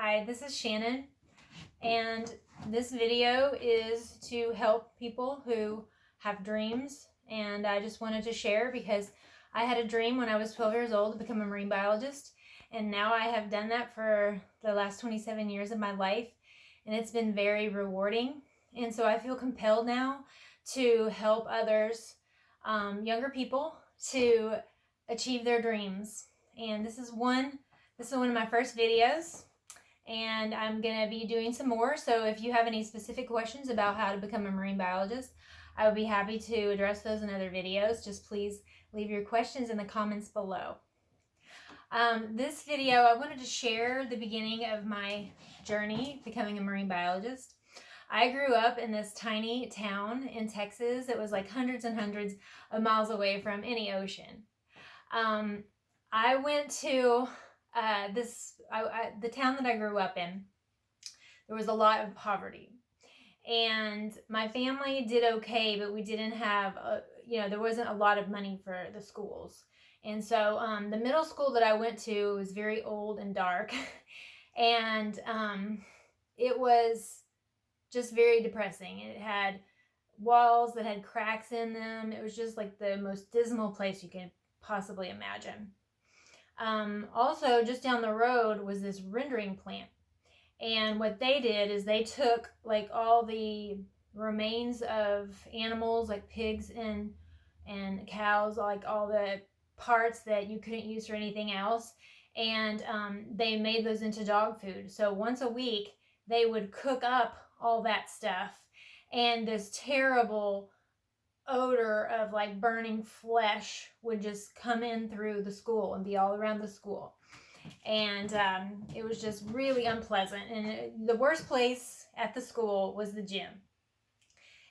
Hi, this is Shannon, and this video is to help people who have dreams, and I just wanted to share because I had a dream when I was 12 years old to become a marine biologist, and now I have done that for the last 27 years of my life, and it's been very rewarding, and so I feel compelled now to help others, younger people, to achieve their dreams. And this is one of my first videos, and I'm going to be doing some more. So if you have any specific questions about how to become a marine biologist, I would be happy to address those in other videos. Just please leave your questions in the comments below. This video, I wanted to share the beginning of my journey becoming a marine biologist. I grew up in this tiny town in Texas. It was like hundreds and hundreds of miles away from any ocean. I went to the town that I grew up in. There was a lot of poverty, and my family did okay, but we didn't have, there wasn't a lot of money for the schools. And so the middle school that I went to was very old and dark, and it was just very depressing. It had walls that had cracks in them. It was just like the most dismal place you could possibly imagine. Also, just down the road was this rendering plant. And what they did is they took like all the remains of animals like pigs and cows, like all the parts that you couldn't use for anything else, and they made those into dog food. So once a week they would cook up all that stuff, and this terrible odor of like burning flesh would just come in through the school and be all around the school. And it was just really unpleasant. And the worst place at the school was the gym.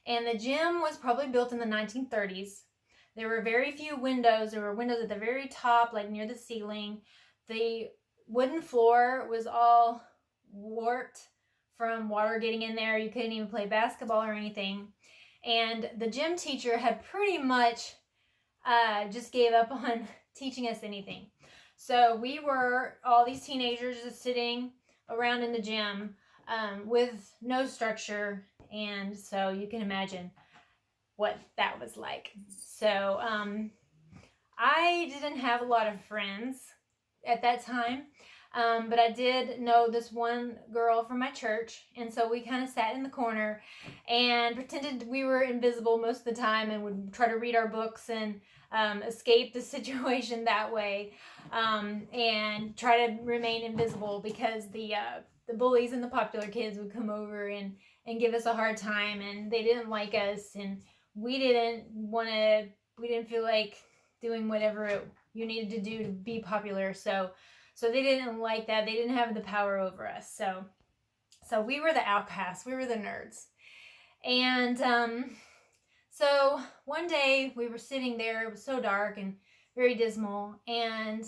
And the gym was probably built in the 1930s. There were very few windows. There were windows at the very top, like near the ceiling. The wooden floor was all warped from water getting in there. You couldn't even play basketball or anything. And the gym teacher had pretty much just gave up on teaching us anything. So we were all these teenagers just sitting around in the gym with no structure. And so you can imagine what that was like. So I didn't have a lot of friends at that time. But I did know this one girl from my church, and so we kind of sat in the corner and pretended we were invisible most of the time, and would try to read our books and escape the situation that way, and try to remain invisible because the bullies and the popular kids would come over and give us a hard time, and they didn't like us, and we didn't feel like doing whatever you needed to do to be popular, so they didn't like that. They didn't have the power over us. So we were the outcasts. We were the nerds. And so one day we were sitting there. It was so dark and very dismal. And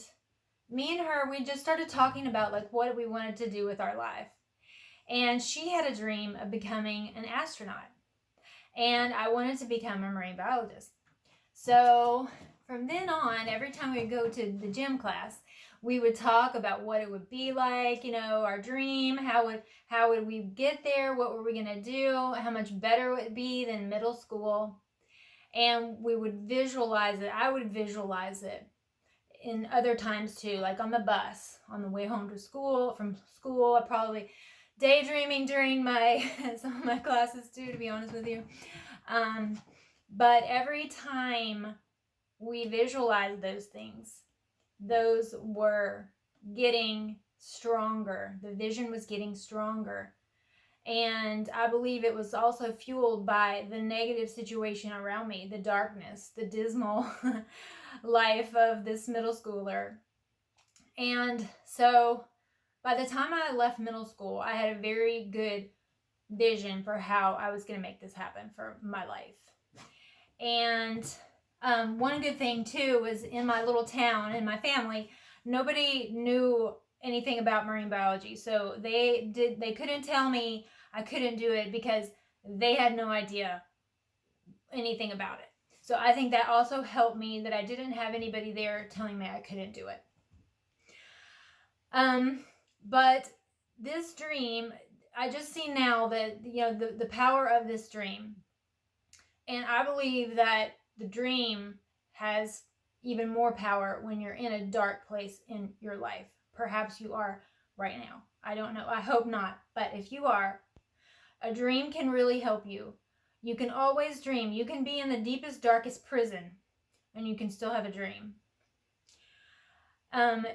me and her, we just started talking about like what we wanted to do with our life. And she had a dream of becoming an astronaut. And I wanted to become a marine biologist. So from then on, every time we would go to the gym class, we would talk about what it would be like, our dream, how would we get there, what were we going to do, how much better it would be than middle school. And we would visualize it. I would visualize it in other times too, like on the bus, on the way home from school. I probably daydreaming during some of my classes too, to be honest with you. But every time we visualized those things, those were getting stronger. The vision was getting stronger. And I believe it was also fueled by the negative situation around me, the darkness, the dismal life of this middle schooler. And so by the time I left middle school, I had a very good vision for how I was going to make this happen for my life. And one good thing too was in my little town, in my family, nobody knew anything about marine biology. So they couldn't tell me I couldn't do it because they had no idea anything about it. So I think that also helped me that I didn't have anybody there telling me I couldn't do it. But this dream, I just see now that, the power of this dream. And I believe that the dream has even more power when you're in a dark place in your life. Perhaps you are right now. I don't know. I hope not. But if you are, a dream can really help you. You can always dream. You can be in the deepest, darkest prison and you can still have a dream.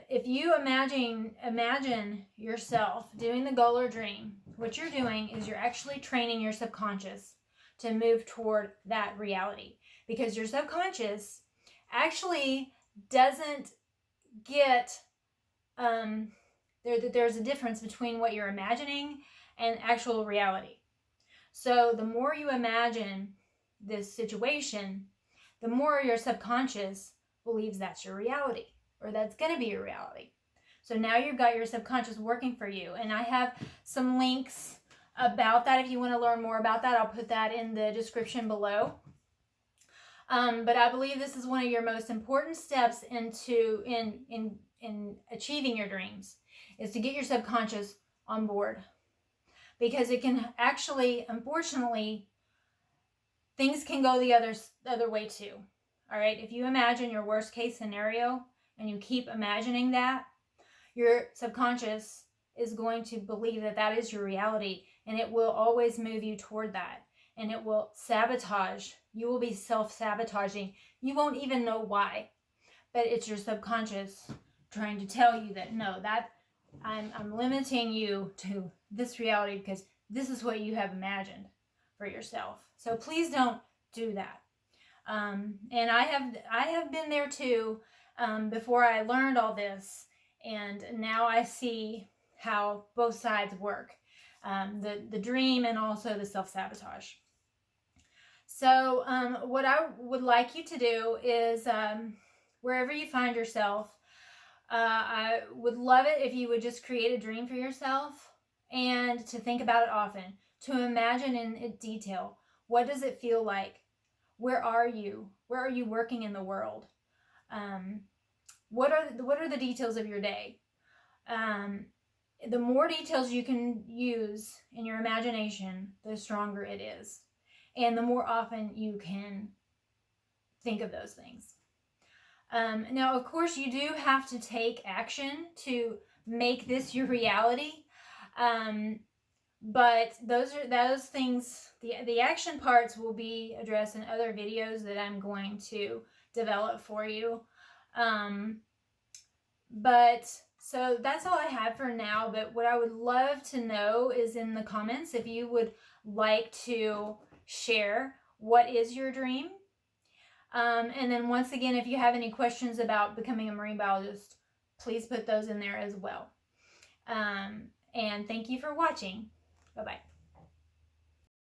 If you imagine yourself doing the goal or dream, what you're doing is you're actually training your subconscious to move toward that reality, because your subconscious actually doesn't get there's a difference between what you're imagining and actual reality. So the more you imagine this situation, the more your subconscious believes that's your reality, or that's going to be your reality. So now you've got your subconscious working for you. And I have some links about that. If you want to learn more about that, I'll put that in the description below. But I believe this is one of your most important steps in achieving your dreams, is to get your subconscious on board. Because it can actually, unfortunately, things can go the other way too. All right, if you imagine your worst case scenario and you keep imagining that, your subconscious is going to believe that that is your reality, and it will always move you toward that, and it will sabotage. You will be self-sabotaging. You won't even know why, but it's your subconscious trying to tell you that no, that I'm limiting you to this reality because this is what you have imagined for yourself. So please don't do that. And I have been there too, before I learned all this, and now I see how both sides work, the dream and also the self-sabotage. So what I would like you to do is, wherever you find yourself, I would love it if you would just create a dream for yourself and to think about it often, to imagine in detail. What does it feel like? Where are you? Where are you working in the world? What are the details of your day? The more details you can use in your imagination, the stronger it is. And the more often you can think of those things. Now, of course, you do have to take action to make this your reality. But those things, the action parts will be addressed in other videos that I'm going to develop for you. So that's all I have for now. But what I would love to know is in the comments if you would like to share what is your dream. And then once again, if you have any questions about becoming a marine biologist, please put those in there as well. And thank you for watching. Bye-bye.